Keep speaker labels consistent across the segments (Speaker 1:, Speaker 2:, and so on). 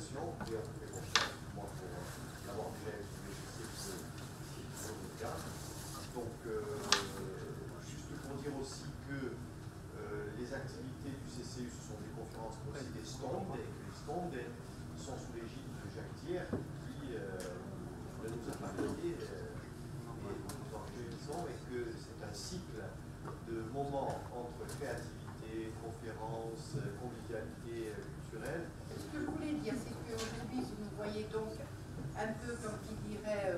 Speaker 1: présentation, et on fait confiance, moi, pour l'avoir déjà exprimé, je sais que c'est le cas. Donc, juste pour dire aussi que les activités du CCU, ce sont des conférences, mais aussi des stands, et que les stands sont sous l'égide de Jacques Thiers, qui nous a parlé, et nous organisons, et que c'est un cycle de moments entre créativité, conférences, convivialité culturelle.
Speaker 2: Ce que je voulais dire, c'est qu'aujourd'hui, vous nous voyez donc un peu, comme qui dirait,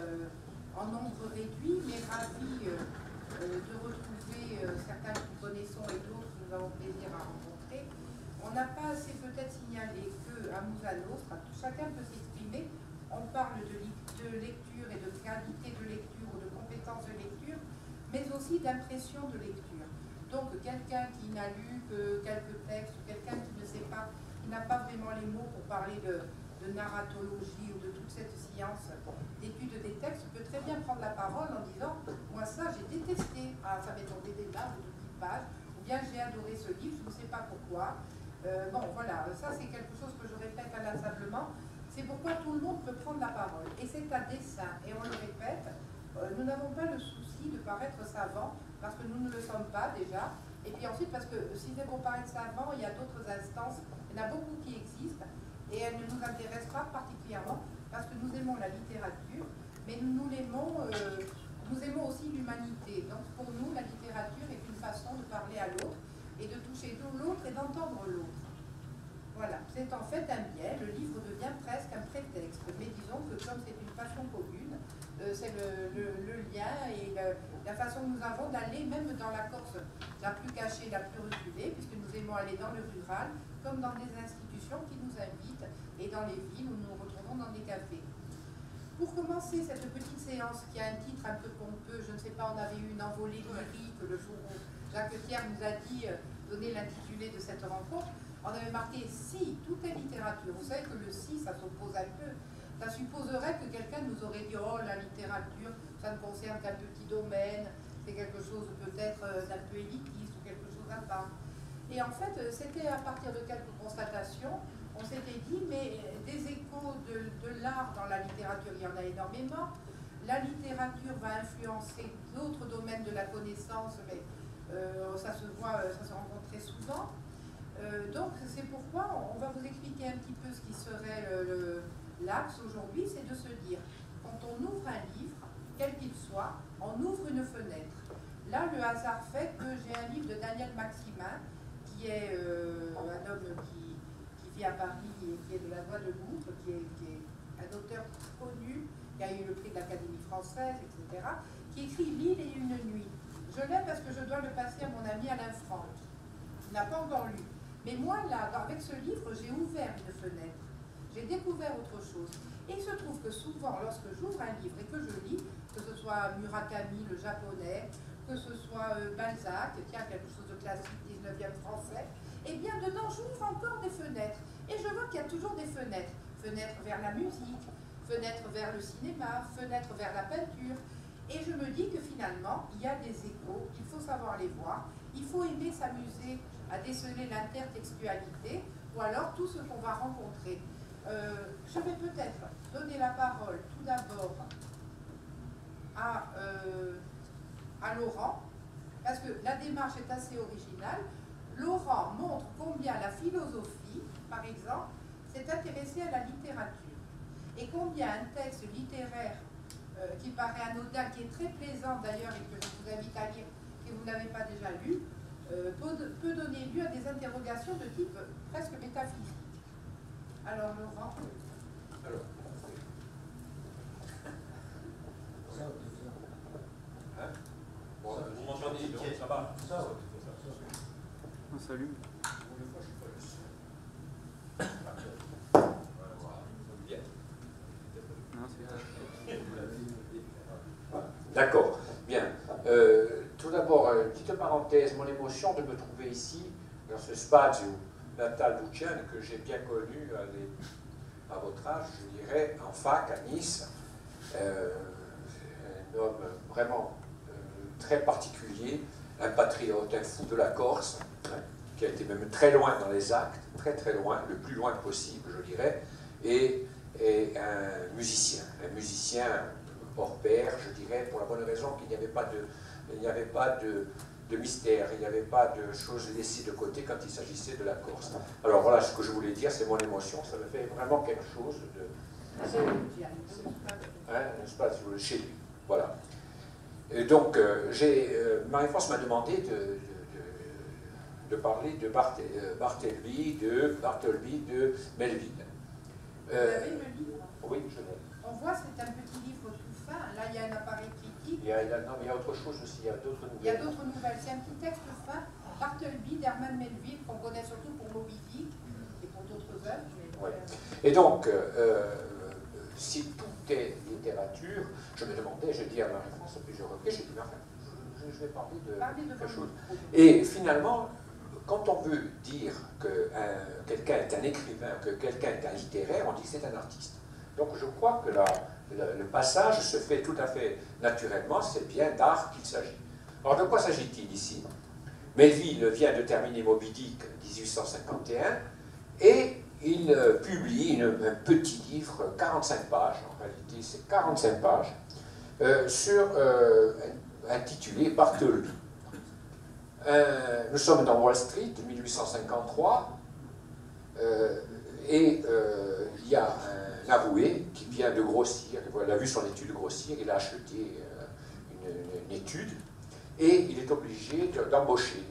Speaker 2: en nombre réduit, mais ravis de retrouver certains que nous connaissons et d'autres que nous avons plaisir à rencontrer. On n'a pas assez peut-être signalé qu'à Mouzanos, chacun peut s'exprimer, on parle de lecture et de qualité de lecture ou de compétences de lecture, mais aussi d'impression de lecture. Donc quelqu'un qui n'a lu que quelques textes, quelqu'un qui ne sait pas, qui n'a pas vraiment les mots pour parler de narratologie ou de toute cette science d'étude des textes, peut très bien prendre la parole en disant « moi ça j'ai détesté, ah, ça m'est tombé des larmes de petites pages » ou bien « j'ai adoré ce livre, je ne sais pas pourquoi ». Bon voilà, ça c'est quelque chose que je répète inlassablement, c'est pourquoi tout le monde peut prendre la parole. Et c'est à dessein, et on le répète, nous n'avons pas le souci de paraître savants, parce que nous ne le sommes pas déjà, et puis ensuite parce que si c'est pour paraître savants, il y a d'autres instances, il y en a beaucoup qui existent, et elles ne nous intéressent pas particulièrement, parce que nous aimons la littérature, mais nous aimons aussi l'humanité. Donc pour nous, la littérature est une façon de parler à l'autre, et de toucher l'autre et d'entendre l'autre. Voilà, c'est en fait un biais, le livre devient presque un prétexte, mais disons que comme c'est une passion commune, c'est le lien et la façon que nous avons d'aller même dans la Corse la plus cachée, la plus reculée, puisque nous aimons aller dans le rural, comme dans des institutions qui nous invitent, et dans les villes où nous nous retrouvons dans des cafés. Pour commencer cette petite séance qui a un titre un peu pompeux, je ne sais pas, on avait eu une envolée lyrique le jour où Jacques Thiers nous a dit, donner l'intitulé de cette rencontre, on avait marqué « si », tout est littérature. Vous savez que le « si », ça s'oppose un peu. Ça supposerait que quelqu'un nous aurait dit « oh, la littérature, ça ne concerne qu'un petit domaine, c'est quelque chose peut-être d'un peu élitiste ou quelque chose à part ». Et en fait, c'était à partir de quelques constatations, on s'était dit, mais des échos de l'art dans la littérature, il y en a énormément. La littérature va influencer d'autres domaines de la connaissance, mais ça se voit, ça se rencontre très souvent. Donc c'est pourquoi on va vous expliquer un petit peu ce qui serait l'axe aujourd'hui, c'est de se dire, quand on ouvre un livre, quel qu'il soit, on ouvre une fenêtre. Là, le hasard fait que j'ai un livre de Daniel Maximin, qui est un homme qui vit à Paris et qui est de la Voix de Gouffre, qui est un auteur connu, qui a eu le prix de l'Académie française, etc., qui écrit L'île et une nuit. Je l'ai parce que je dois le passer à mon ami Alain Franck, qui n'a pas encore lu. Mais moi, là, avec ce livre, j'ai ouvert une fenêtre. J'ai découvert autre chose. Et il se trouve que souvent, lorsque j'ouvre un livre et que je lis, que ce soit Murakami, le japonais, que ce soit Balzac, tiens, quelque chose de classique, 19e français, eh bien, dedans, j'ouvre encore des fenêtres. Et je vois qu'il y a toujours des fenêtres. Fenêtres vers la musique, fenêtres vers le cinéma, fenêtres vers la peinture. Et je me dis que finalement, il y a des échos, il faut savoir les voir, il faut aimer s'amuser à déceler l'intertextualité, ou alors tout ce qu'on va rencontrer. Je vais peut-être donner la parole tout d'abord à Laurent, parce que la démarche est assez originale. Laurent montre combien la philosophie, par exemple, s'est intéressée à la littérature, et combien un texte littéraire qui paraît anodin, qui est très plaisant d'ailleurs, et que je vous invite à lire, si vous n'avez pas déjà lu, peut donner lieu à des interrogations de type presque métaphysique. Alors, Laurent.
Speaker 1: Alors, hein? Bon, vous m'entendez, donc ça va.
Speaker 3: On s'allume.
Speaker 4: D'accord, bien. Tout d'abord, petite parenthèse, mon émotion de me trouver ici, dans ce spazio Natal Lucian, que j'ai bien connu à votre âge, je dirais, en fac à Nice. Un homme vraiment très particulier, un patriote, un fou de la Corse, qui a été même très loin dans les actes, très très loin, le plus loin possible, je dirais, et un musicien hors pair, je dirais, pour la bonne raison qu'il n'y avait pas de mystère, il n'y avait pas de choses laissées de côté quand il s'agissait de la Corse. Alors voilà ce que je voulais dire, c'est mon émotion, ça me fait vraiment quelque chose de... N'est-ce pas, chez lui, voilà. Et donc, Marie-France m'a demandé de parler de Bartleby de Melville.
Speaker 2: Vous avez le livre?
Speaker 4: Oui, je l'ai.
Speaker 2: On voit, c'est un petit livre tout fin. Là, il y a un appareil critique.
Speaker 4: Non, mais il y a autre chose aussi, il y a d'autres nouvelles.
Speaker 2: Il y a d'autres nouvelles. C'est un petit texte fin. Bartleby d'Herman Melville, qu'on connaît surtout pour Moby Dick et pour d'autres œuvres.
Speaker 4: Ouais. Et donc, si tout est littérature, je me demandais, je dis à Marie-France, et puis je reviens, j'ai dit, je vais parler de quelque chose. Et finalement, quand on veut dire que quelqu'un est un écrivain, que quelqu'un est un littéraire, on dit que c'est un artiste. Donc je crois que le passage se fait tout à fait naturellement, c'est bien d'art qu'il s'agit. Alors de quoi s'agit-il ici? Melville vient de terminer Moby Dick 1851 et il publie un petit livre, 45 pages, en réalité c'est 45 pages, intitulé Bartleby. Nous sommes dans Wall Street, 1853, et il y a un avoué qui vient de grossir, il a vu son étude grossir, il a acheté une étude, et il est obligé d'embaucher.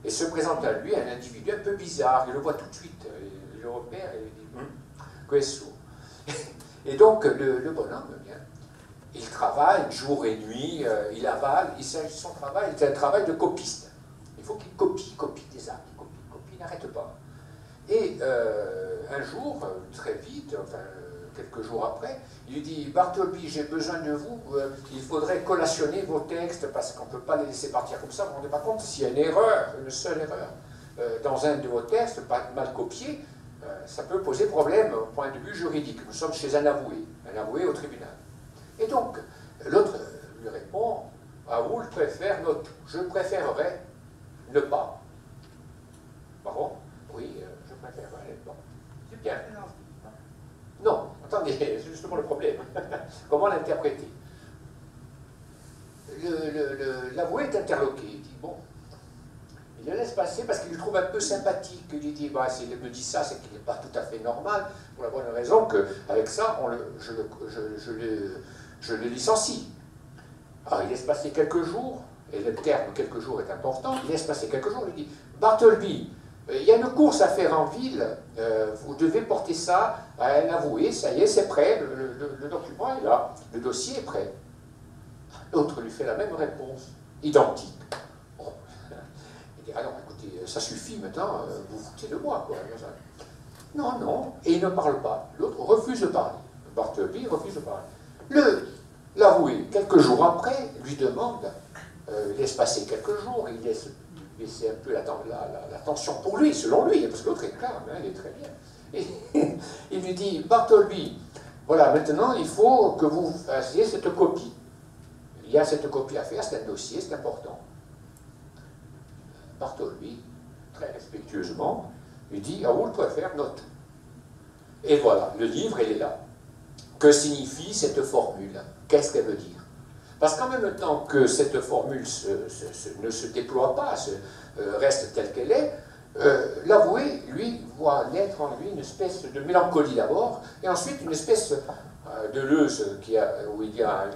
Speaker 4: Et se présente à lui un individu un peu bizarre, il le voit tout de suite, il le repère et il dit « Questo ». Et donc le bonhomme vient. Il travaille jour et nuit, il avale, son travail est un travail de copiste. Il faut qu'il copie des actes, copie, il n'arrête pas. Et un jour, très vite, enfin quelques jours après, il lui dit « Bartleby, j'ai besoin de vous, il faudrait collationner vos textes parce qu'on ne peut pas les laisser partir comme ça, vous ne vous rendez pas compte, s'il y a une erreur, une seule erreur, dans un de vos textes, pas mal copié, ça peut poser problème au point de vue juridique. Nous sommes chez un avoué au tribunal. » Et donc, l'autre lui répond « Raoul préfère notre, je préférerais ne pas. » Pardon? Oui, je préférerais ne pas. Bien. Non, attendez, c'est justement le problème. Comment l'interpréter? L'avoué est interloqué. Il dit, bon, il le laisse passer parce qu'il le trouve un peu sympathique. Il lui dit, bah, s'il me dit ça, c'est qu'il n'est pas tout à fait normal, pour la bonne raison qu'avec ça, je le licencie. Alors, il laisse passer quelques jours, et le terme quelques jours est important, il laisse passer quelques jours, il dit, Bartleby, il y a une course à faire en ville, vous devez porter ça à un avoué, ça y est, c'est prêt, le document est là, le dossier est prêt. L'autre lui fait la même réponse, identique. Bon. Il dit, alors écoutez, ça suffit maintenant, vous foutez de moi, quoi. Non, non, et il ne parle pas. L'autre refuse de parler. Bartleby refuse de parler. L'avoué, quelques jours après, lui demande, il laisse passer quelques jours, il laisse laisser un peu la tension pour lui, selon lui, parce que l'autre est calme, hein, il est très bien. Et il lui dit, Bartleby, voilà, maintenant il faut que vous fassiez cette copie. Il y a cette copie à faire, c'est un dossier, c'est important. Bartleby, très respectueusement, lui dit, Raoul préfère note. Et voilà, le livre, il est là. Que signifie cette formule? Qu'est-ce qu'elle veut dire? Parce qu'en même temps que cette formule ne se déploie pas, reste telle qu'elle est, l'avoué, lui, voit naître en lui une espèce de mélancolie d'abord, et ensuite une espèce de Deleuze, où il y a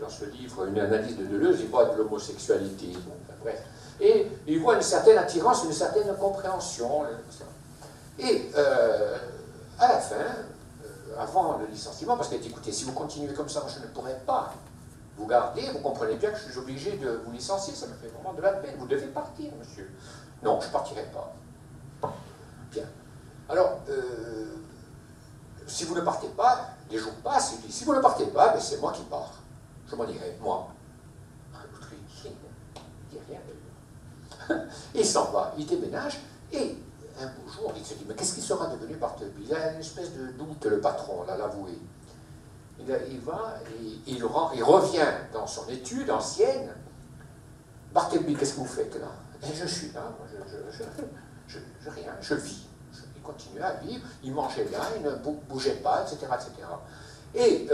Speaker 4: dans ce livre une analyse de Deleuze, il voit de l'homosexualité, bon, enfin, bref. Et il voit une certaine attirance, une certaine compréhension. Et à la fin, avant le licenciement, parce qu'il a dit, écoutez, si vous continuez comme ça, moi je ne pourrai pas vous garder, vous comprenez bien que je suis obligé de vous licencier, ça me fait vraiment de la peine, vous devez partir, monsieur. Non, je ne partirai pas. Bien. Alors, si vous ne partez pas, des jours passent, il dit, si vous ne partez pas, ben, c'est moi qui pars. Je m'en irai, moi. L'autre, il dit rien d'ailleurs. Il s'en va, il déménage, et un beau jour, il se dit, mais qu'est-ce qui sera devenu Bartleby? Il a une espèce de doute, le patron, là, l'avoué. Il va, il revient dans son étude ancienne. Bartleby, qu'est-ce que vous faites là? Et je suis là, moi, rien, je vis. il continuait à vivre, il mangeait bien, il ne bougeait pas, etc. etc. Et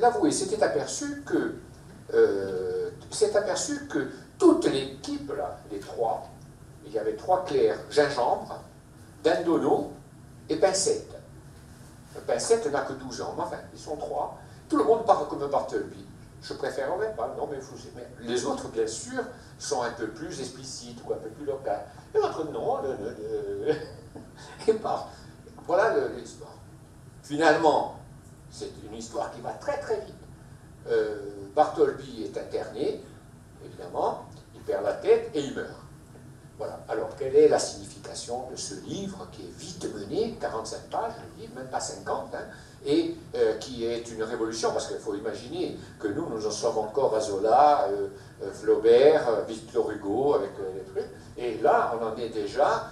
Speaker 4: l'avoué s'était aperçu que toute l'équipe, là, les trois, il y avait 3 clercs, gingembre, dindonneau et pincette. Pincette n'a que 12 ans, mais enfin, ils sont 3. Tout le monde parle comme Bartleby. Je préférerais pas, non, mais les autres, bien sûr, sont un peu plus explicites, ou un peu plus locales. Et l'autre, non, et pas. Voilà l'histoire. Finalement, c'est une histoire qui va très très vite. Bartleby est interné, évidemment, il perd la tête et il meurt. Voilà. Alors, quelle est la signification de ce livre qui est vite mené, 45 pages, le livre, même pas 50, hein, et qui est une révolution, parce qu'il faut imaginer que nous en sommes encore à Zola, Flaubert, Victor Hugo, avec les trucs, et là, on en est déjà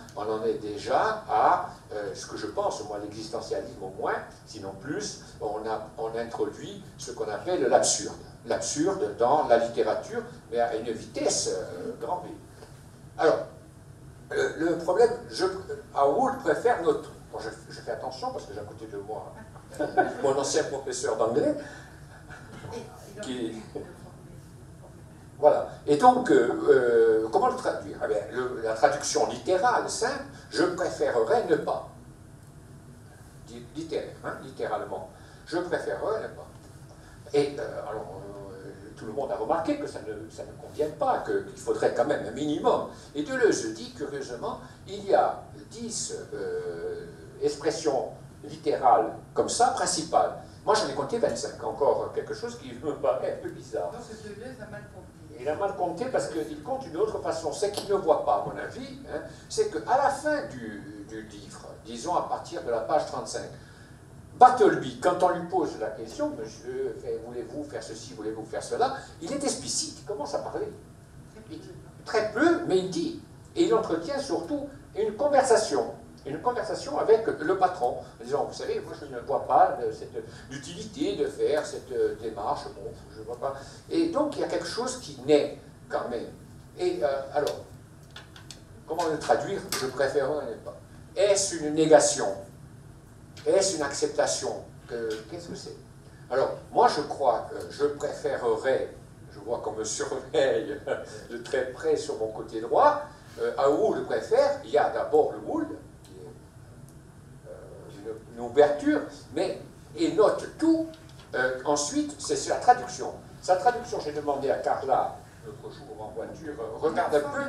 Speaker 4: à ce que je pense, moi, l'existentialisme au moins, sinon plus, on introduit ce qu'on appelle l'absurde. L'absurde dans la littérature, mais à une vitesse grand V. Alors, le problème, Howard préfère notre... Bon, je fais attention parce que j'ai à côté de moi mon ancien professeur d'anglais, qui... Voilà. Et donc, comment le traduire? Eh bien, la traduction littérale, simple, je préférerais ne pas. Littéraire, hein, littéralement. Je préférerais ne pas. Et alors, tout le monde a remarqué que ça ne convient pas, qu'il faudrait quand même un minimum. Et Deleuze dit, curieusement, il y a 10 expressions littérales comme ça, principales. Moi, j'en ai compté 25, encore quelque chose qui me paraît un peu bizarre.
Speaker 2: Donc, Deleuze a mal compté.
Speaker 4: Il a mal compté parce qu'il compte d'une autre façon. C'est qu'il ne voit pas, à mon avis, hein, c'est qu'à la fin du livre, disons à partir de la page 35, Bartleby, quand on lui pose la question, monsieur, voulez-vous faire ceci, voulez-vous faire cela, il est explicite, il commence à parler. Très peu, mais il dit. Et il entretient surtout une conversation avec le patron, en disant, vous savez, moi je ne vois pas l'utilité de faire cette démarche, bon, je ne vois pas. Et donc il y a quelque chose qui naît quand même. Et alors, comment le traduire? Je préférerais pas. Est-ce une négation? Est-ce une acceptation? Qu'est-ce que c'est? Alors, moi je crois que je préférerais, je vois qu'on me surveille de très près sur mon côté droit, Howard préfère, il y a d'abord le moule, qui est une ouverture, mais il note tout. Ensuite, c'est la traduction. Sa traduction, j'ai demandé à Carla, l'autre jour en voiture, regarde un peu.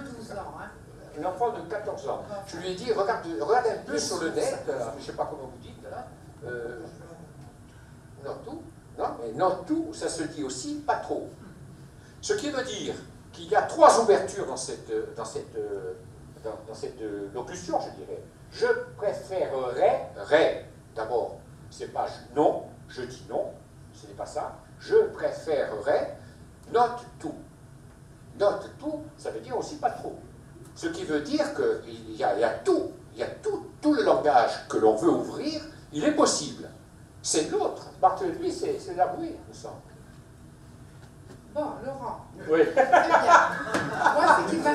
Speaker 4: Un enfant de 14 ans. Je lui ai dit, regarde un peu sur le net, je ne sais pas comment vous dites, là. Not tout, non, mais not tout, ça se dit aussi pas trop. Ce qui veut dire qu'il y a 3 ouvertures dans cette locution, je dirais. Je préférerais, d'abord, c'est pas non, je dis non, ce n'est pas ça. Je préférerais, note tout. Note tout, ça veut dire aussi pas trop. Ce qui veut dire qu'il y a tout, tout le langage que l'on veut ouvrir, il est possible. C'est l'autre. Bartleby, c'est l'avoué, il me semble.
Speaker 2: Bon, Laurent.
Speaker 4: Oui.
Speaker 2: Très bien. Moi, ce qui m'a...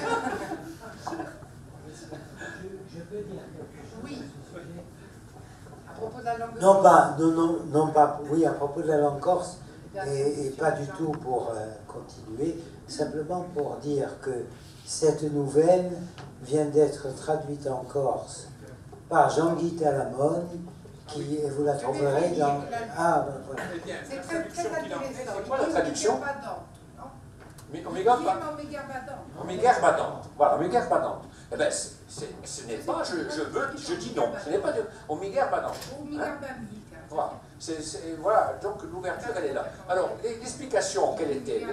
Speaker 5: Je peux dire quelque chose.
Speaker 2: Oui. À propos de la langue
Speaker 5: Non pas, oui, à propos de la langue corse, et pas du tout pour continuer, simplement pour dire que cette nouvelle vient d'être traduite en Corse par Jean-Guy Talamone, qui, vous la trouverez dans... Ah, ben voilà.
Speaker 2: C'est très intéressant.
Speaker 4: C'est quoi la traduction?
Speaker 2: Oméga
Speaker 4: Badante. Voilà, Oméga Badante. Eh bien, ce n'est pas je dis non. Ce n'est pas Oméga Badante. Voilà. Voilà, donc l'ouverture, elle est là. Alors, l'explication, quelle était?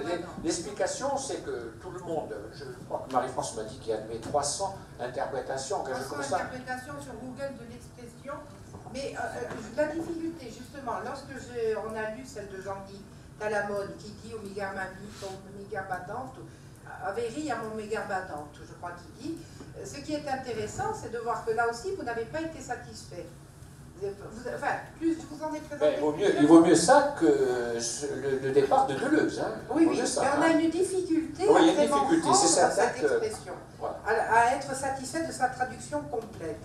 Speaker 4: L'explication, c'est que tout le monde, je crois que Marie-France m'a dit qu'il y avait 300 interprétations, quelque chose comme ça.
Speaker 2: 300 interprétations sur Google de l'expression, mais la difficulté, justement, lorsque on a lu celle de Jean-Guy Talamone, qui dit Oméga Badante, Avery à mon Oméga Badante, je crois qu'il dit. Ce qui est intéressant, c'est de voir que là aussi, vous n'avez pas été satisfait. Enfin, plus vous en êtes présenté.
Speaker 4: Il vaut mieux ça que le départ de Deleuze. Hein.
Speaker 2: Oui,
Speaker 4: ça,
Speaker 2: mais on a une difficulté
Speaker 4: oui,
Speaker 2: à vraiment prendre
Speaker 4: c'est
Speaker 2: cette expression, voilà. à être satisfait de sa traduction complète.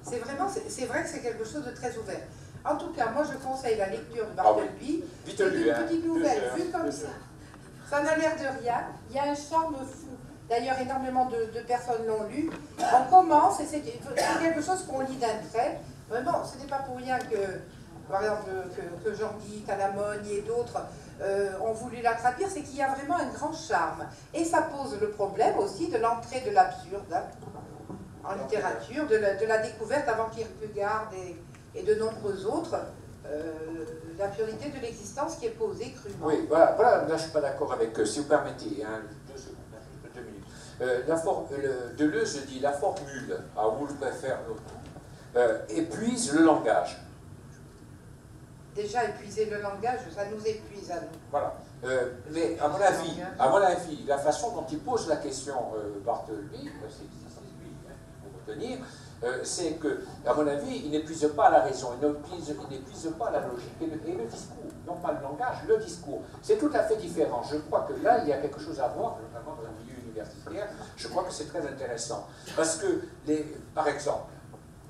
Speaker 2: C'est vrai que c'est quelque chose de très ouvert. En tout cas, moi je conseille la lecture de Bartleby.
Speaker 4: Vite
Speaker 2: C'est
Speaker 4: lu,
Speaker 2: une
Speaker 4: hein.
Speaker 2: petite nouvelle vue comme ça. Ça n'a l'air de rien. Il y a un charme fou. D'ailleurs, énormément de personnes l'ont lu. On commence, et c'est quelque chose qu'on lit d'un trait. Vraiment, ce n'est pas pour rien que, par exemple, que Jean-Guy, Calamone et d'autres ont voulu la traduire, c'est qu'il y a vraiment un grand charme. Et ça pose le problème aussi de l'entrée de l'absurde hein, en littérature, de la découverte avant Kierkegaard et de nombreux autres, l'absurdité de l'existence qui est posée crûment.
Speaker 4: Oui, voilà, là je ne suis pas d'accord avec eux. Si vous permettez, hein, 2 secondes, juste 2 minutes. Deleuze dit la formule, à vous le préfère épuise le langage.
Speaker 2: Déjà, épuiser le langage, ça nous épuise à nous.
Speaker 4: Voilà. Mais à mon avis, la façon dont il pose la question, Bartleby, c'est lui, hein, pour retenir, c'est que, à mon avis, il n'épuise pas la raison, il n'épuise pas la logique et le discours. Non pas le langage, le discours. C'est tout à fait différent. Je crois que là, il y a quelque chose à voir, notamment dans un milieu universitaire. Je crois que c'est très intéressant. Parce que, par exemple,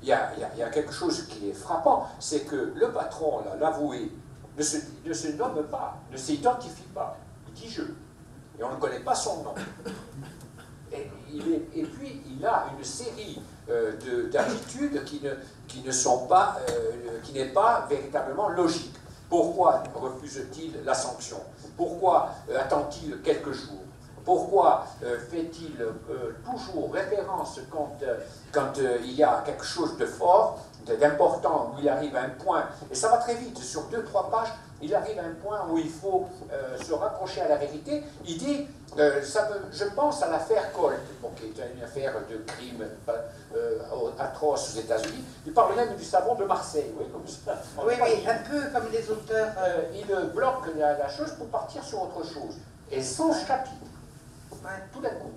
Speaker 4: il y a quelque chose qui est frappant, c'est que le patron, l'avoué, ne se nomme pas, ne s'identifie pas. Il dit « je ». Et on ne connaît pas son nom. Et puis, il a une série d'attitudes qui n'est pas véritablement logique. Pourquoi refuse-t-il la sanction? Pourquoi attend-il quelques jours? Pourquoi fait-il toujours référence quand il y a quelque chose de fort, d'important, où il arrive à un point, et ça va très vite, sur 2-3 pages, il arrive à un point où il faut se rapprocher à la vérité. Il dit, je pense à l'affaire Colt, qui est une affaire de crime atroce aux États-Unis. Il parle même du savon de Marseille. Oui, comme ça.
Speaker 2: Oui, un peu comme les auteurs.
Speaker 4: Il bloque la chose pour partir sur autre chose. Et 100 chapitres. Tout d'un coup.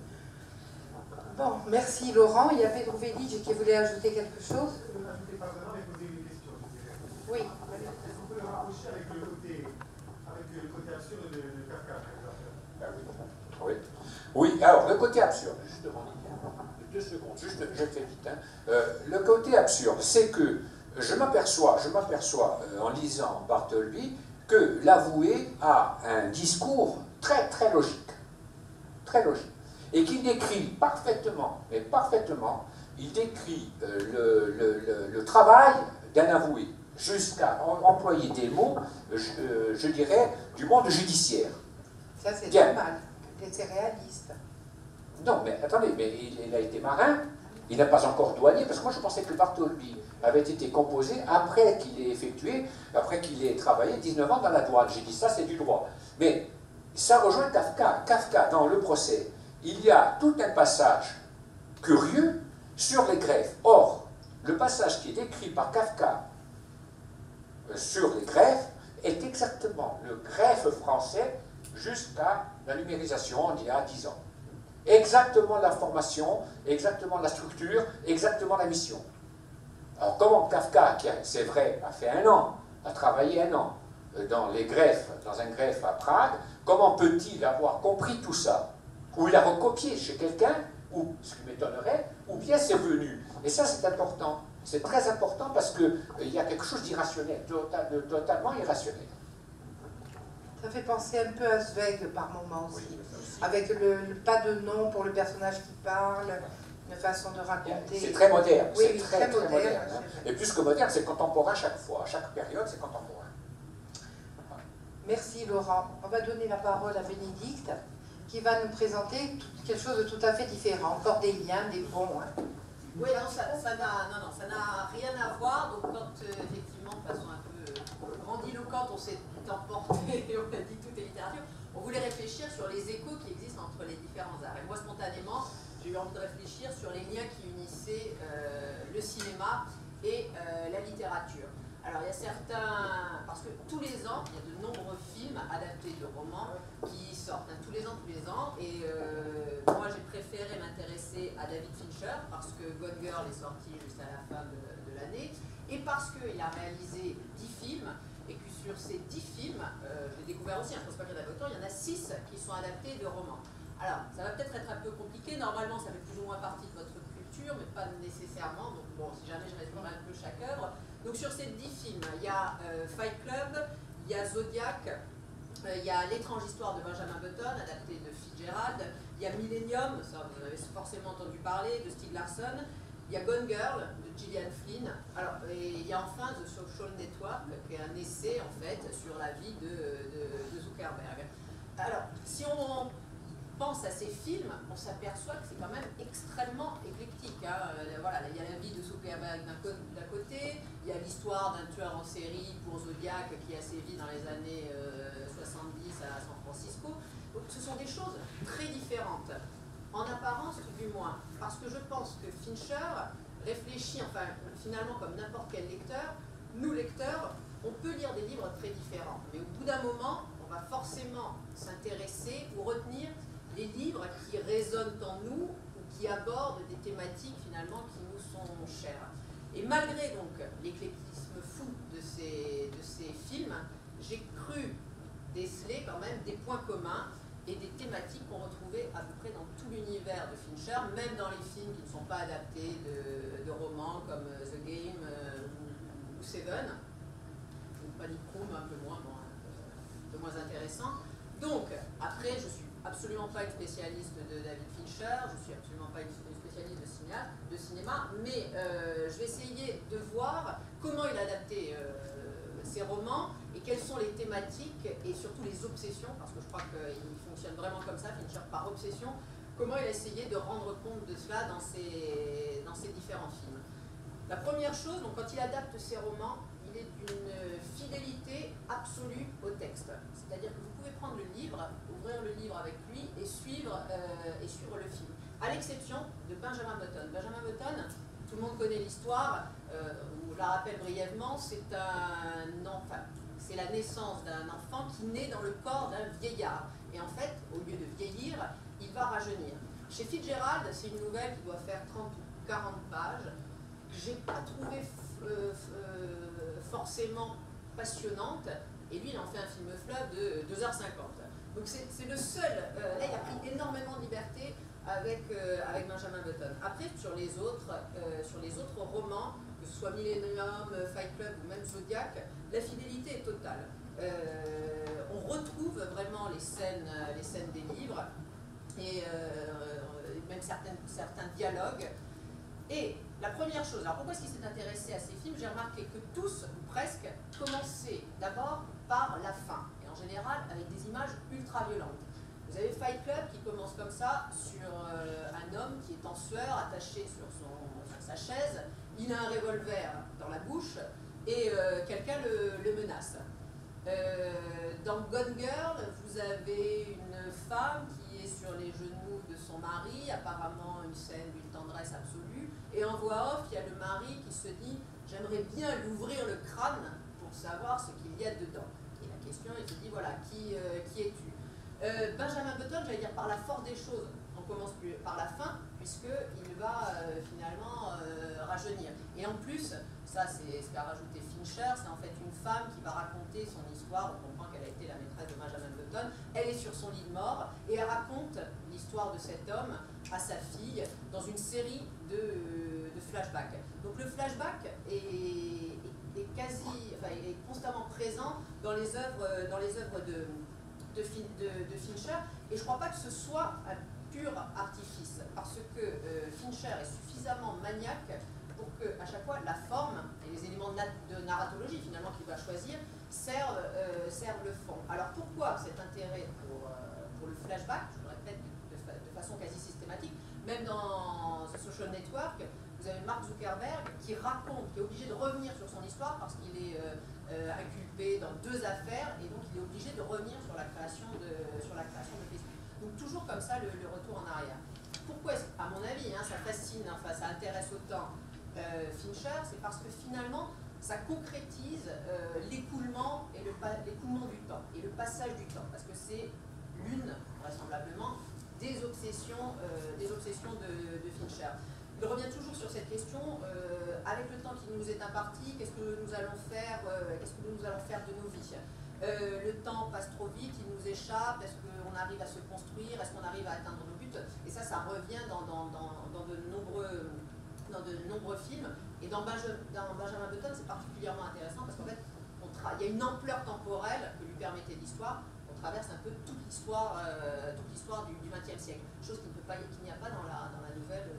Speaker 2: Bon, merci Laurent. Il y avait Drouvelic qui voulait ajouter quelque chose.
Speaker 1: Je ne peux ajouter pas vraiment, mais poser une question, je dirais.
Speaker 2: Oui.
Speaker 1: Est-ce qu'on peut le rapprocher avec le côté absurde de Kafka, par exemple?
Speaker 4: Oui. Oui, alors le côté absurde, justement, 2 secondes, juste, je fais vite. Hein. Le côté absurde, c'est que je m'aperçois en lisant Bartleby, que l'avoué a un discours très très logique. Très logique. Et qu'il décrit parfaitement, mais parfaitement, il décrit le travail d'un avoué, jusqu'à employer des mots, je dirais, du monde judiciaire.
Speaker 2: Ça, c'est normal. C'est réaliste.
Speaker 4: Non, mais attendez, mais il a été marin, il n'a pas encore douanier, parce que moi je pensais que Bartleby avait été composé après qu'il ait effectué, après qu'il ait travaillé 19 ans dans la douane. J'ai dit ça, c'est du droit. Mais ça rejoint Kafka. Kafka, dans le procès, il y a tout un passage curieux sur les greffes. Or, le passage qui est décrit par Kafka sur les greffes est exactement le greffe français jusqu'à la numérisation il y a 10 ans. Exactement la formation, exactement la structure, exactement la mission. Alors comment Kafka, qui c'est vrai, a fait 1 an, a travaillé 1 an dans les greffes, dans un greffe à Prague, comment peut-il avoir compris tout ça? Ou il a recopié chez quelqu'un, ou ce qui m'étonnerait, ou bien c'est venu. Et ça c'est important, c'est très important parce qu'il y a quelque chose d'irrationnel, de totalement irrationnel.
Speaker 2: Ça fait penser un peu à Zweig par moments aussi,
Speaker 4: Oui,
Speaker 2: avec le pas de nom pour le personnage qui parle, une façon de raconter.
Speaker 4: C'est très moderne,
Speaker 2: oui,
Speaker 4: c'est très moderne. Hein.
Speaker 2: C'est
Speaker 4: Et plus que moderne, c'est contemporain chaque fois, à chaque période c'est contemporain.
Speaker 2: Merci Laurent. On va donner la parole à Bénédicte, qui va nous présenter quelque chose de tout à fait différent, encore des liens, des ponts. Hein.
Speaker 6: Oui, non, ça n'a rien à voir. Donc quand effectivement, de façon un peu grandiloquente, on s'est emporté et on a dit tout est littérature, on voulait réfléchir sur les échos qui existent entre les différents arts. Et moi, spontanément, j'ai eu envie de réfléchir sur les liens qui unissaient le cinéma et la littérature. Alors il y a certains, parce que tous les ans, il y a de nombreux films adaptés de romans qui sortent, hein, tous les ans, et moi j'ai préféré m'intéresser à David Fincher, parce que Gone Girl est sorti juste à la fin de l'année, et parce qu'il a réalisé 10 films, et que sur ces 10 films, j'ai découvert aussi, je ne pense pas qu'il y en avait autant, il y en a 6 qui sont adaptés de romans. Alors, ça va peut-être être un peu compliqué, normalement ça fait plus ou moins partie de votre culture, structure, mais pas nécessairement. Donc bon, si jamais je résumerai un peu chaque œuvre. Donc sur ces 10 films, il y a Fight Club, il y a Zodiac, il y a L'étrange histoire de Benjamin Button, adapté de Fitzgerald, il y a Millennium, ça vous en avez forcément entendu parler, de Stieg Larsson, il y a Gone Girl de Gillian Flynn, alors, et il y a enfin The Social Network, qui est un essai en fait sur la vie de Zuckerberg. Alors, si on pense à ces films, on s'aperçoit que c'est quand même extrêmement éclectique. Hein. Voilà, il y a la vie de Zuckerberg d'un côté, il y a l'histoire d'un tueur en série pour Zodiac qui a sévi dans les années 70 à San Francisco. Donc, ce sont des choses très différentes, en apparence du moins, parce que je pense que Fincher réfléchit, enfin finalement comme n'importe quel lecteur, nous lecteurs, on peut lire des livres très différents, mais au bout d'un moment, on va forcément s'intéresser ou retenir les livres qui résonnent en nous ou qui abordent des thématiques finalement qui nous sont chères. Et malgré donc l'éclectisme fou de ces films, j'ai cru déceler quand même des points communs et des thématiques qu'on retrouvait à peu près dans tout l'univers de Fincher, même dans les films qui ne sont pas adaptés de romans comme The Game ou Seven, ou Panic Room, un peu moins, bon, un peu moins intéressant. Donc, après, je ne suis absolument pas une spécialiste de David Fincher, je ne suis absolument pas une spécialiste de cinéma, mais je vais essayer de voir comment il a adapté ses romans et quelles sont les thématiques et surtout les obsessions, parce que je crois qu'il fonctionne vraiment comme ça, Fincher par obsession, comment il a essayé de rendre compte de cela dans ses différents films. La première chose, donc, quand il adapte ses romans, il est d'une fidélité absolue au texte. C'est-à-dire que vous pouvez prendre le livre, ouvrir le livre avec lui et suivre le film. À l'exception de Benjamin Button. Benjamin Button, tout le monde connaît l'histoire, on la rappelle brièvement, c'est la naissance d'un enfant qui naît dans le corps d'un vieillard. Et en fait, au lieu de vieillir, il va rajeunir. Chez Fitzgerald, c'est une nouvelle qui doit faire 30 ou 40 pages, que je n'ai pas trouvé forcément passionnante, et lui il en fait un film fleuve de 2h50. Donc c'est le seul, là il a pris énormément de liberté avec Benjamin Button. Après sur les autres romans, que ce soit Millennium, Fight Club ou même Zodiac, la fidélité est totale. On retrouve vraiment les scènes des livres, et même certains dialogues. Et la première chose, alors pourquoi est-ce qu'il s'est intéressé à ces films? J'ai remarqué que tous, ou presque, commençaient d'abord par la fin, et en général avec des images ultra violentes. Vous avez Fight Club qui commence comme ça, sur un homme qui est en sueur, attaché sur sa chaise, il a un revolver dans la bouche, et quelqu'un le menace. Dans Gone Girl, vous avez une femme qui est sur les genoux de son mari, apparemment une scène d'une tendresse absolue, et en voix off, il y a le mari qui se dit « j'aimerais bien lui ouvrir le crâne pour savoir ce qu'il y a dedans ». Et la question, il se dit « voilà, qui es-tu » Benjamin Button, j'allais dire par la force des choses, on commence par la fin, puisqu'il va finalement rajeunir. Et en plus, ça c'est ce qu'a rajouté Fincher, c'est en fait une femme qui va raconter son histoire, on comprend qu'elle a été la maîtresse de Benjamin Button, elle est sur son lit de mort, et elle raconte l'histoire de cet homme à sa fille dans une série de flashbacks. Donc le flashback est constamment présent dans les œuvres de Fincher, et je ne crois pas que ce soit un pur artifice, parce que Fincher est suffisamment maniaque pour que à chaque fois la forme et les éléments de narratologie finalement qu'il va choisir servent le fond. Alors pourquoi cet intérêt pour le flashback? Je le répète de façon quasi systématique, même dans The Social Network, vous avez Mark Zuckerberg qui est obligé de revenir sur son histoire parce qu'il est inculpé dans 2 affaires, et donc il est obligé de revenir sur la création de Facebook. Donc toujours comme ça le retour en arrière. Pourquoi, à mon avis, ça fascine, enfin ça intéresse autant Fincher, c'est parce que finalement ça concrétise l'écoulement du temps et le passage du temps, parce que c'est l'une, vraisemblablement, des obsessions de Fincher. Il revient toujours sur cette question, avec le temps qui nous est imparti, qu'est-ce que nous allons faire de nos vies? Le temps passe trop vite, il nous échappe, est-ce qu'on arrive à se construire, est-ce qu'on arrive à atteindre nos buts? Et ça revient dans de nombreux dans de nombreux films. Et dans Benjamin Button, c'est particulièrement intéressant parce qu'en fait, il y a une ampleur temporelle que lui permettait l'histoire. On traverse un peu toute l'histoire du XXe siècle, chose qu'il n'y a pas dans la nouvelle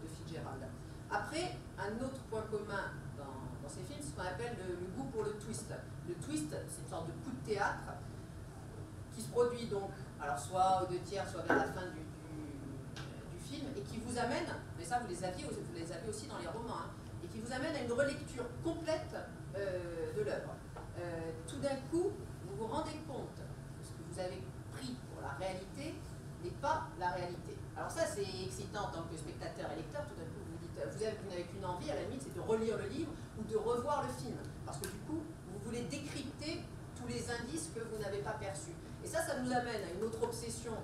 Speaker 6: de Fitzgerald. Après, un autre point commun dans ces films, c'est ce qu'on appelle le goût pour le twist. Le twist, c'est une sorte de coup de théâtre qui se produit donc, alors soit aux 2/3, soit vers la fin du film, et qui vous amène, mais ça vous les avez aussi dans les romans, hein, et qui vous amène à une relecture complète de l'œuvre. Tout d'un coup, vous vous rendez compte que ce que vous avez pris pour la réalité n'est pas la réalité. Alors ça, c'est excitant en tant que spectateur et lecteur. Tout d'un coup, vous dites, vous n'avez qu'une envie, à la limite, c'est de relire le livre ou de revoir le film. Parce que du coup, vous voulez décrypter tous les indices que vous n'avez pas perçus. Et ça nous amène à une autre obsession,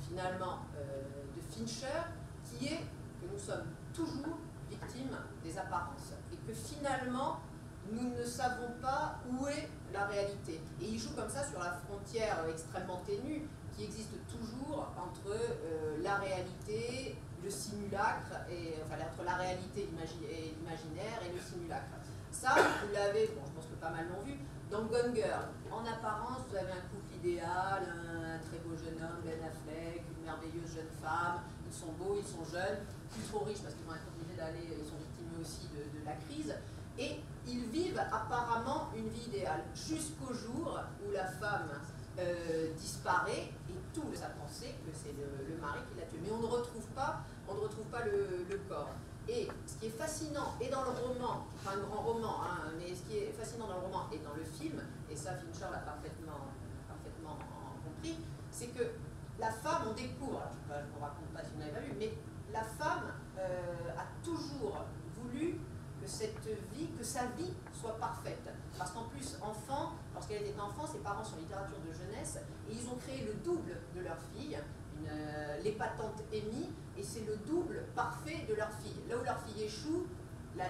Speaker 6: finalement, de Fincher, qui est que nous sommes toujours victimes des apparences. Et que finalement, nous ne savons pas où est la réalité. Et il joue comme ça sur la frontière extrêmement ténue qui existe toujours entre la réalité, le simulacre, entre la réalité et l'imaginaire et le simulacre. Ça, vous l'avez, bon, je pense que pas mal l'ont vu, dans Gone Girl. En apparence, vous avez un couple idéal, un très beau jeune homme, Ben Affleck, une merveilleuse jeune femme, ils sont beaux, ils sont jeunes, plus trop riches parce qu'ils vont être obligés d'aller, ils sont victimes aussi de la crise. Et ils vivent apparemment une vie idéale, jusqu'au jour où la femme disparaît et tout laisse à penser que c'est le mari qui l'a tuée. Mais on ne retrouve pas le corps. Et ce qui est fascinant, et dans le roman, enfin un grand roman, hein, mais ce qui est fascinant dans le roman et dans le film, et ça Fincher l'a parfaitement compris, c'est que la femme, on découvre, alors je ne vous raconte pas si vous n'avez pas vu, mais la femme a toujours voulu que sa vie soit parfaite. Parce qu'en plus, enfant, lorsqu'elle était enfant, ses parents sont en littérature de jeunesse, et ils ont créé le double de leur fille, l'épatante Amy, et c'est le double parfait de leur fille. Là où leur fille échoue,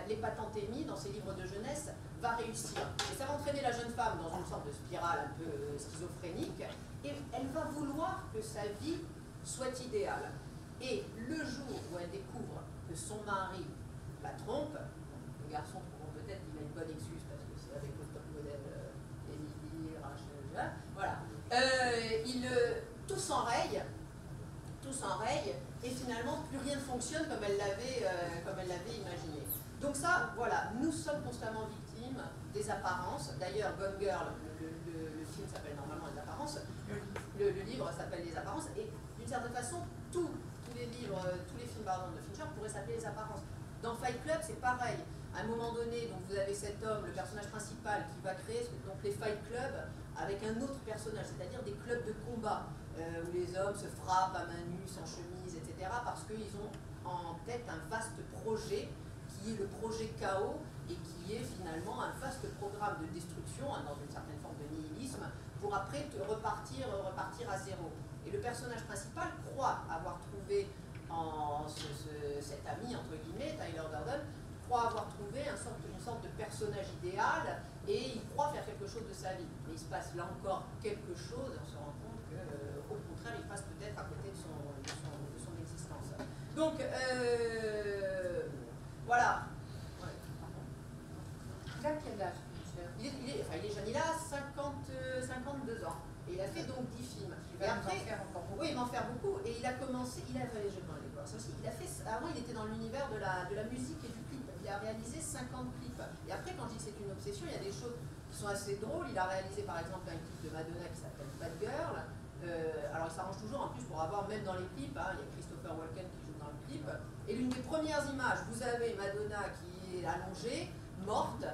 Speaker 6: l'épatante Amy, dans ses livres de jeunesse, va réussir. Et ça va entraîner la jeune femme dans une sorte de spirale un peu schizophrénique, et elle va vouloir que sa vie soit idéale. Et le jour où elle découvre que son mari la trompe, les garçons trouveront peut-être qu'il a une bonne excuse parce que c'est avec le top modèle Émilie, Rachel, voilà. Tout s'enraye, et finalement plus rien ne fonctionne comme elle l'avait imaginé. Donc ça, voilà, nous sommes constamment victimes des apparences. D'ailleurs, Gone Girl, le film s'appelle normalement Les Apparences, le livre s'appelle Les Apparences, et d'une certaine façon, tous les films de Fincher pourraient s'appeler Les Apparences. Dans Fight Club, c'est pareil. À un moment donné, donc vous avez cet homme, le personnage principal, qui va créer donc les Fight Club avec un autre personnage, c'est-à-dire des clubs de combat, où les hommes se frappent à main nue, sans chemise, etc., parce qu'ils ont en tête un vaste projet, qui est le projet Chaos, et qui est finalement un vaste programme de destruction, hein, dans une certaine forme de nihilisme, pour après repartir à zéro. Et le personnage principal croit avoir trouvé en cet ami, entre guillemets, Tyler Durden, croit avoir trouvé une sorte de personnage idéal, et il croit faire quelque chose de sa vie. Mais il se passe là encore quelque chose, et on se rend compte qu'au contraire, il passe peut-être à côté de son existence. Donc, voilà. Ouais.
Speaker 2: Il a quel âge,
Speaker 6: il est jeune, il a 52 ans. Et il a fait donc 10 films.
Speaker 2: Il va en faire encore beaucoup.
Speaker 6: Oui, il va en faire beaucoup. Et il a commencé, il a fait ça aussi. Avant, il était dans l'univers de la musique et du clip. Il a réalisé 50 clips. Et après, quand je dis que c'est une obsession, il y a des choses qui sont assez drôles. Il a réalisé par exemple un clip de Madonna qui s'appelle Bad Girl. Alors il s'arrange toujours en plus pour avoir, même dans les clips, hein, il y a Christopher Walken qui joue dans le clip. Et l'une des premières images, vous avez Madonna qui est allongée, morte.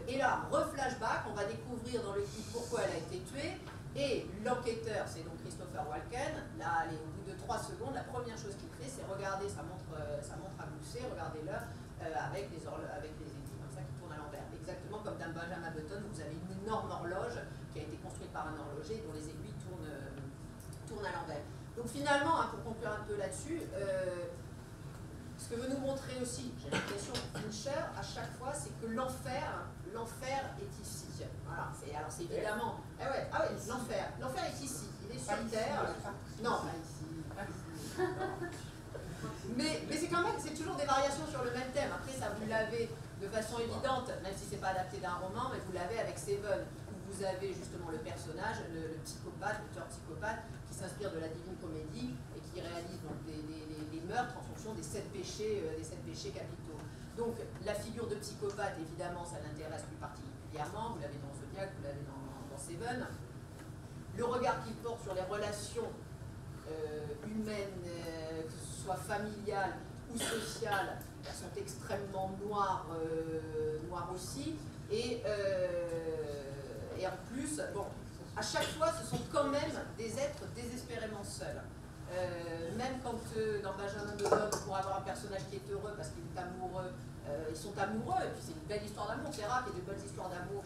Speaker 6: Et là, reflashback, on va découvrir dans le clip pourquoi elle a été tuée. Et l'enquêteur, c'est donc Christopher Walken. Là, allez, au bout de 3 secondes, la première chose qu'il fait, c'est regarder sa montre à gousset, regardez l'heure avec les aiguilles comme ça qui tournent à l'envers. Exactement comme dans Benjamin Button, où vous avez une énorme horloge qui a été construite par un horloger dont les aiguilles tournent à l'envers. Donc finalement, hein, pour conclure un peu là-dessus, ce que veut nous montrer aussi, j'ai l'impression, Fincher, à chaque fois, c'est que l'enfer est ici. Voilà, alors c'est évidemment... Ah ouais, l'enfer est ici. Il est sur Terre. Non, pas ici. Mais c'est toujours des variations sur le même thème. Après, ça, vous l'avez de façon évidente, même si c'est pas adapté d'un roman, mais vous l'avez avec Seven, où vous avez justement le personnage, le psychopathe, le tueur psychopathe, qui s'inspire de la Divine Comédie et qui réalise donc des meurtres en fonction des 7 péchés capitaux. Donc, la figure de psychopathe, évidemment, ça l'intéresse plus particulièrement. Vous l'avez dans Zodiac, vous l'avez dans Seven. Le regard qu'il porte sur les relations humaines, que ce soit familiales ou sociales, elles sont extrêmement noires aussi. Et en plus, bon, à chaque fois, ce sont quand même des êtres désespérément seuls. Même quand dans Benjamin Button, pour avoir un personnage qui est heureux parce qu'il est amoureux, ils sont amoureux, et puis c'est une belle histoire d'amour. C'est rare qu'il y ait de belles histoires d'amour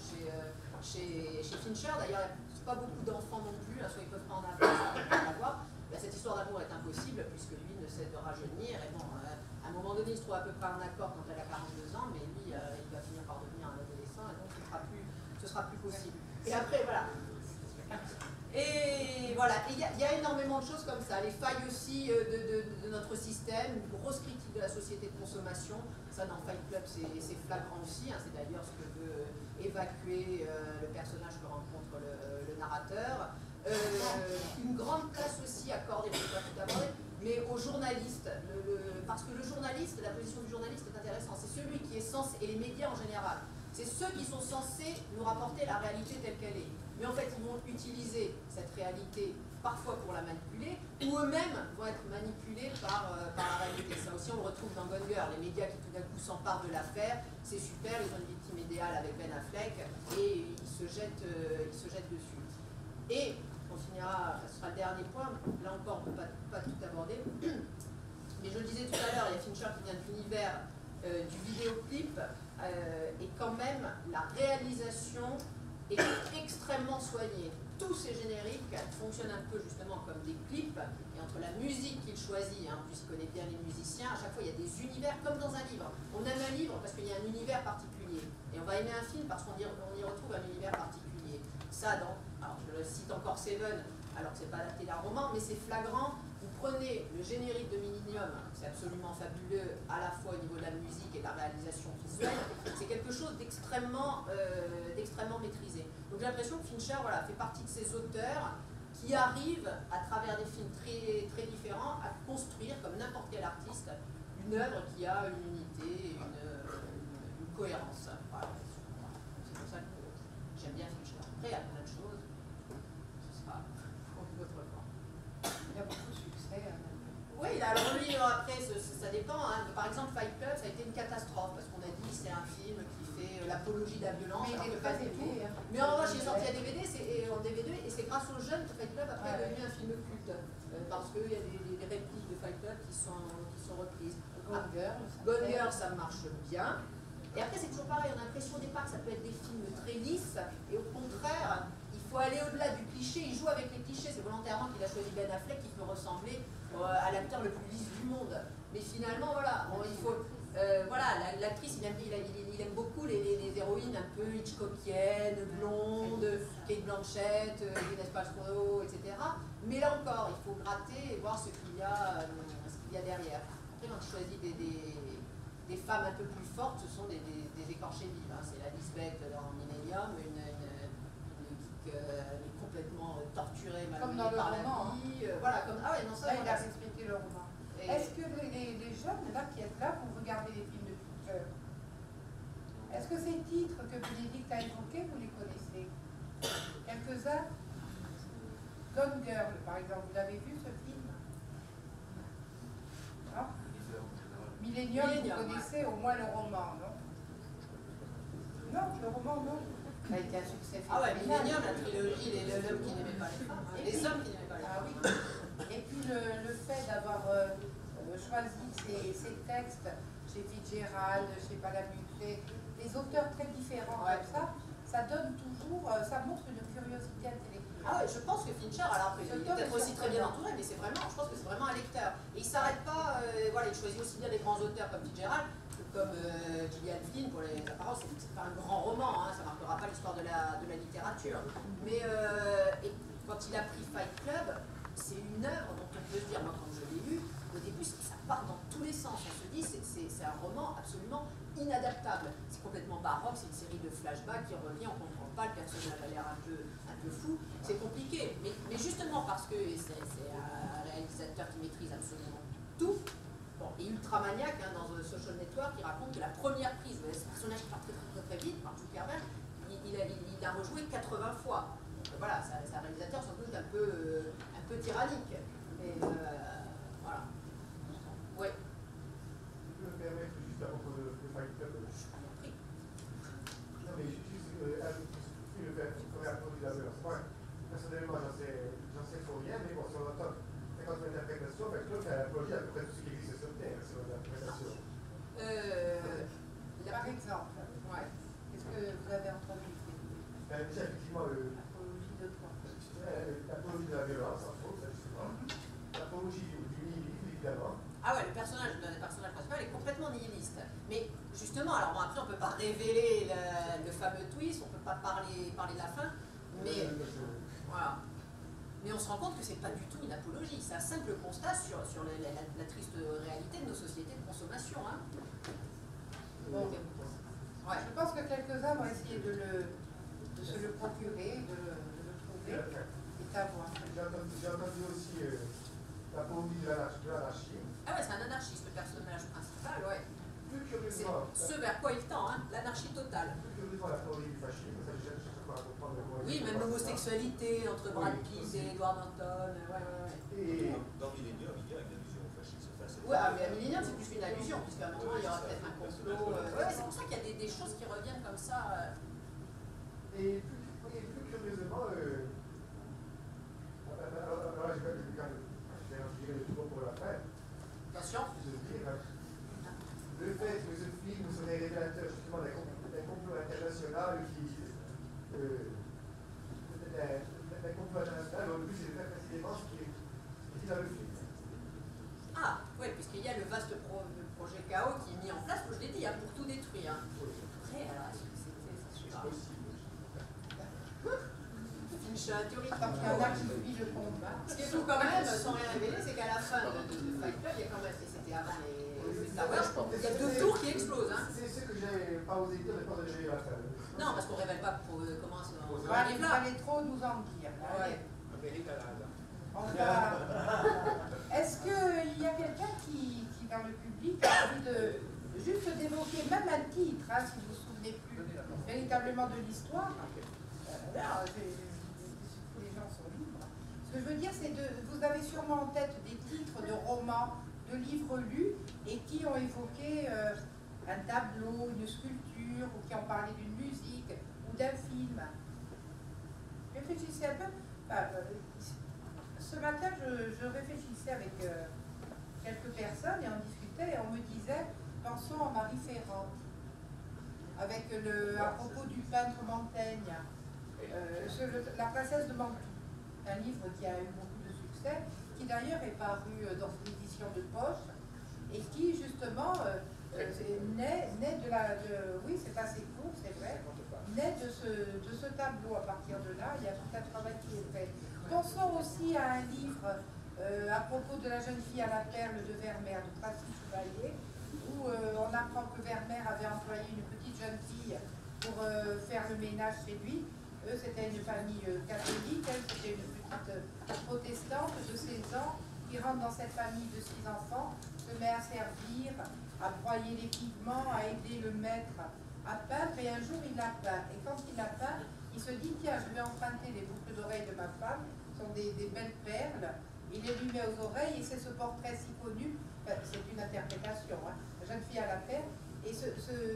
Speaker 6: chez Fincher. D'ailleurs, il n'y a pas beaucoup d'enfants non plus, hein, soit ils ne peuvent pas en avoir, soit ils ne peuvent pas en avoir. Ben, cette histoire d'amour est impossible puisque lui ne cesse de rajeunir. Et bon, à un moment donné, il se trouve à peu près en accord quand elle a 42 ans, mais lui, il va finir par devenir un adolescent et donc ce sera plus possible. Et après, voilà. Et voilà, il y a énormément de choses comme ça. Les failles aussi de notre système, une grosse critique de la société de consommation. Ça, dans Fight Club, c'est flagrant aussi. Hein. C'est d'ailleurs ce que veut évacuer le personnage que rencontre le narrateur. Une grande place aussi accordée, je ne vais pas tout aborder, mais aux journalistes. Parce que le journaliste, la position du journaliste est intéressante. C'est celui qui est censé, et les médias en général, c'est ceux qui sont censés nous rapporter la réalité telle qu'elle est. Mais en fait, ils vont utiliser cette réalité parfois pour la manipuler, ou eux-mêmes vont être manipulés par la réalité. Ça aussi, on le retrouve dans Gone Girl. Les médias qui tout d'un coup s'emparent de l'affaire, c'est super, ils ont une victime idéale avec Ben Affleck, et ils se jettent dessus. Et on finira, ce sera le dernier point, là encore, on ne peut pas tout aborder. Mais je le disais tout à l'heure, il y a Fincher qui vient de l'univers du vidéoclip, et quand même, la réalisation est extrêmement soignée. Tous ces génériques fonctionnent un peu justement comme des clips, et entre la musique qu'il choisit, hein, puisqu'il connaît bien les musiciens, à chaque fois il y a des univers comme dans un livre. On aime un livre parce qu'il y a un univers particulier, et on va aimer un film parce qu'on y retrouve un univers particulier. Ça, alors je le cite encore Seven, alors que c'est pas adapté d'un roman, mais c'est flagrant. Vous prenez le générique de Millennium, c'est absolument fabuleux, à la fois au niveau de la musique et de la réalisation visuelle, c'est quelque chose d'extrêmement maîtrisé. Donc j'ai l'impression que Fincher fait partie de ces auteurs qui arrivent, à travers des films très, très différents, à construire, comme n'importe quel artiste, une œuvre qui a une unité, une cohérence. Voilà. C'est pour ça que j'aime bien Fincher. Après, il y a plein de choses, ce sera une autre fois.
Speaker 2: Il y a beaucoup de succès.
Speaker 6: Oui, alors lui, après, ça dépend. Hein. Par exemple, Fight Club, ça a été une catastrophe, parce qu'on a dit que c'est un film qui fait l'apologie de la violence.
Speaker 2: Mais il est pas aimé.
Speaker 6: Mais en revanche, il est sorti à DVD, en DVD, et c'est grâce aux jeunes que Fight Club après est devenu un film culte. Parce qu'il y a des répliques de Fight Club qui sont reprises. Gone Girl, ça marche bien. Et après, c'est toujours pareil, on a l'impression au départ que ça peut être des films très lisses, et au contraire, il faut aller au-delà du cliché. Il joue avec les clichés, c'est volontairement qu'il a choisi Ben Affleck qui peut ressembler à l'acteur le plus lisse du monde. Mais finalement, voilà, il faut. L'actrice, il aime beaucoup les héroïnes un peu hitchcockiennes, blondes, Kate Blanchett, Gwyneth Paltrow, etc. Mais là encore, il faut gratter et voir ce qu'il y a derrière. Après, quand il choisit des femmes un peu plus fortes, ce sont des écorchées vives. Hein. C'est la Lisbeth dans Millennium, une geek complètement torturée, malmenée par la vie. Voilà, comme, ah ouais, non, ça,
Speaker 2: là, il a expliqué le roman. Est-ce que les jeunes là qui êtes là pour regarder les films de Fincher, est-ce que ces titres que Bénédicte a évoqués, vous les connaissez? Quelques-uns? Gone Girl, par exemple, vous avez vu ce film? Non? Millennium, vous connaissez au moins le roman, non? Non, le roman, non. Ça a été un succès.
Speaker 6: Ah ouais, Millennium, la trilogie, l'homme qui n'aimait pas les femmes. Les hommes qui n'aimaient pas les femmes.
Speaker 2: Ah oui. Et puis le fait d'avoir choisi ces textes chez Fitzgerald, chez Palamucré, des auteurs très différents comme ça donne toujours, ça montre une curiosité intellectuelle.
Speaker 6: Ah ouais, je pense que Fincher, alors il est peut-être aussi très bien entouré, mais je pense que c'est vraiment un lecteur. Et il ne s'arrête pas, il choisit aussi bien des grands auteurs comme Fitzgerald, comme Gillian Flynn pour les apparences. C'est pas un grand roman, hein, ça ne marquera pas l'histoire de la littérature. Mais et quand il a pris Fight Club, c'est une œuvre dont on peut se dire, moi quand je l'ai lu, au début, ça part dans tous les sens. On se dit, c'est un roman absolument inadaptable. C'est complètement baroque, c'est une série de flashbacks qui revient, on ne comprend pas, le personnage a l'air un peu fou. C'est compliqué. Mais justement parce que c'est un réalisateur qui maîtrise absolument tout, bon, et ultramaniaque hein, dans The Social Network, il raconte que la première prise, vous voyez, ce personnage qui part très vite, par Zuckerberg, il a rejoué 80 fois. Donc voilà, c'est un réalisateur sans doute un peu tyrannique. Mais voilà. Ouais.
Speaker 7: Je peux me permettre juste à propos de Fight Club. Non mais juste le premier approfondir. Personnellement, j'en sais trop rien, mais bon, si on entend 50 interprétations, Fight Club fait l'apologie à peu près tout ce qui existe sur Terre, c'est mon interprétation.
Speaker 2: Par exemple, ouais. Qu'est-ce que vous avez entendu?
Speaker 7: Déjà, effectivement,
Speaker 2: Apologie de quoi?
Speaker 7: l'apologie de la violence, entre autres, justement. L'apologie du nihilisme, évidemment.
Speaker 6: Ah ouais, le personnage principal est complètement nihiliste. Mais justement, alors bon, après on ne peut pas révéler le fameux twist, on ne peut pas parler de la fin, mais voilà. Mais on se rend compte que c'est pas du tout une apologie, c'est un simple constat sur la triste réalité de nos sociétés de consommation. Hein.
Speaker 2: Bon. Ouais, je pense que quelques-uns vont essayer de se le procurer, de le trouver et d'avoir.
Speaker 7: J'ai entendu aussi l'apologie de l'anarchie.
Speaker 6: Ah ouais, c'est un anarchiste, le personnage principal, ouais.
Speaker 7: Plus
Speaker 6: C'est
Speaker 7: curieusement,
Speaker 6: ce vers quoi il tend, hein, l'anarchie totale.
Speaker 7: plus curieusement l'apologie du fascisme, ça je cherche encore à comprendre le point.
Speaker 6: Oui, même l'homosexualité entre Brad Pitt et Edward Norton, ouais.
Speaker 7: Et
Speaker 1: Dans Millennium, il y a une allusion au fascisme.
Speaker 6: Ouais, mais à Millennium, c'est plus qu'une allusion, puisqu'à un moment, il y aura peut-être un complot. Ouais, c'est pour ça qu'il y a des choses qui reviennent comme ça.
Speaker 7: Et plus curieusement, alors là, je vais retirer le tout pour la fin.
Speaker 6: Attention.
Speaker 7: Je veux dire, le fait que ce film serait révélateur justement d'un complot international d'un complot international, au but c'est de faire précisément ce qui est dit dans le film.
Speaker 6: Ah, oui, puisqu'il y a le vaste projet Chaos qui est mis en place, je l'ai dit, hein, pour tout détruire. Après, alors, est-ce que c'est possible? Finch a théorie.
Speaker 2: Tant qu'il y en a qui suivent le combat.
Speaker 6: Ce qu'il faut quand même, sans rien révéler, c'est qu'à la fin de Fight Club, il y a quand même, c'était avant les Towers, il y a 2 tours qui explosent. Hein.
Speaker 7: C'est ce que j'ai pas osé dire, mais pas de gérer la fin.
Speaker 6: Non, parce qu'on ne révèle pas comment on
Speaker 2: Vous
Speaker 6: arrive là.
Speaker 2: allez trop nous en dire.
Speaker 6: Ouais.
Speaker 2: Est-ce qu'il y a quelqu'un qui, dans le public, a envie de juste d'évoquer même un titre, hein, si vous vous souvenez plus véritablement de l'histoire? Là, tous les gens sont libres. Ce que je veux dire, c'est vous avez sûrement en tête des titres de romans, de livres lus, et qui ont évoqué un tableau, une sculpture, ou qui ont parlé d'une musique, ou d'un film. Réfléchissez un peu. Ce matin, je réfléchissais avec quelques personnes et on discutait et on me disait, pensons à Marie Ferrand, avec à propos du peintre Montaigne, La princesse de Mantoue, un livre qui a eu beaucoup de succès, qui d'ailleurs est paru dans une édition de poche et qui justement naît oui c'est assez court, c'est vrai, naît de ce tableau. À partir de là, il y a tout un travail qui est fait. Pensons aussi à un livre à propos de la jeune fille à la perle de Vermeer, de Tracy Chevalier, où on apprend que Vermeer avait employé une petite jeune fille pour faire le ménage chez lui. Eux, c'était une famille catholique, elle, c'était une petite protestante de 16 ans qui rentre dans cette famille de 6 enfants, se met à servir, à broyer les pigments, à aider le maître à peindre, et un jour il l'a peint. Et quand il l'a peint, il se dit, tiens, je vais emprunter les boucles d'oreilles de ma femme, ce sont des belles perles, il les lui met aux oreilles, et c'est ce portrait si connu, enfin, c'est une interprétation, hein, la jeune fille à la perle, et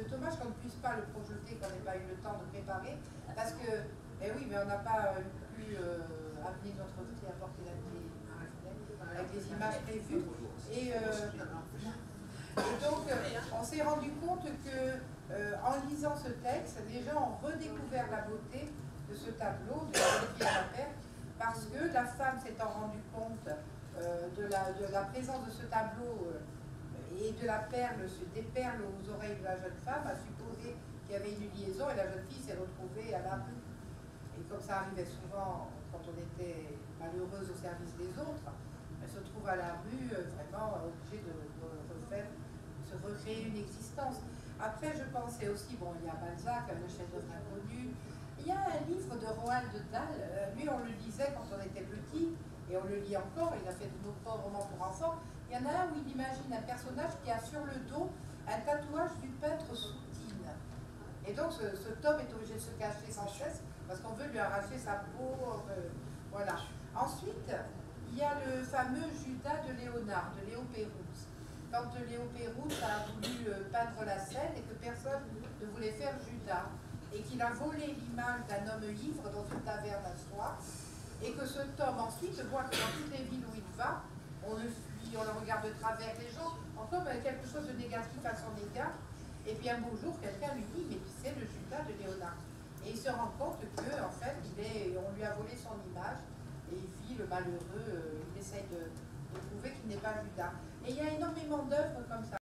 Speaker 2: dommage qu'on ne puisse pas le projeter, qu'on n'ait pas eu le temps de préparer, parce que, eh oui, mais on n'a pas pu amener notre outil à porter la clé avec des images prévues, et donc, on s'est rendu compte que, en lisant ce texte, les gens ont redécouvert la beauté de ce tableau, de la jeune fille à la perle, parce que la femme s'étant rendue compte de la présence de ce tableau et de la perle, des perles aux oreilles de la jeune femme, a supposé qu'il y avait une liaison et la jeune fille s'est retrouvée à la rue. Et comme ça arrivait souvent quand on était malheureuse au service des autres, se trouve à la rue, vraiment obligée de recréer une existence. Après, je pensais aussi, bon, il y a Balzac, le chef-d'œuvre inconnu. Il y a un livre de Roald Dahl, lui on le lisait quand on était petit, et on le lit encore, il a fait de nombreux romans pour enfants. Il y en a un où il imagine un personnage qui a sur le dos un tatouage du peintre Soutine. Et donc ce tome est obligé de se cacher sans cesse parce qu'on veut lui arracher sa peau. Voilà. Ensuite, il y a le fameux Judas de Léonard, de Léo Pérouse. Quand Léo Pérouse a voulu peindre la scène et que personne ne voulait faire Judas, et qu'il a volé l'image d'un homme ivre dans une taverne à soir, et que ce tome ensuite voit que dans toutes les villes où il va, on le fuit, on le regarde de travers, les gens ont comme quelque chose de négatif à son égard, et puis un beau jour, quelqu'un lui dit, mais c'est le Judas de Léonard. Et il se rend compte que, en fait, on lui a volé son image, et il vit le malheureux, il essaye de prouver qu'il n'est pas Judas. Et il y a énormément d'œuvres comme ça.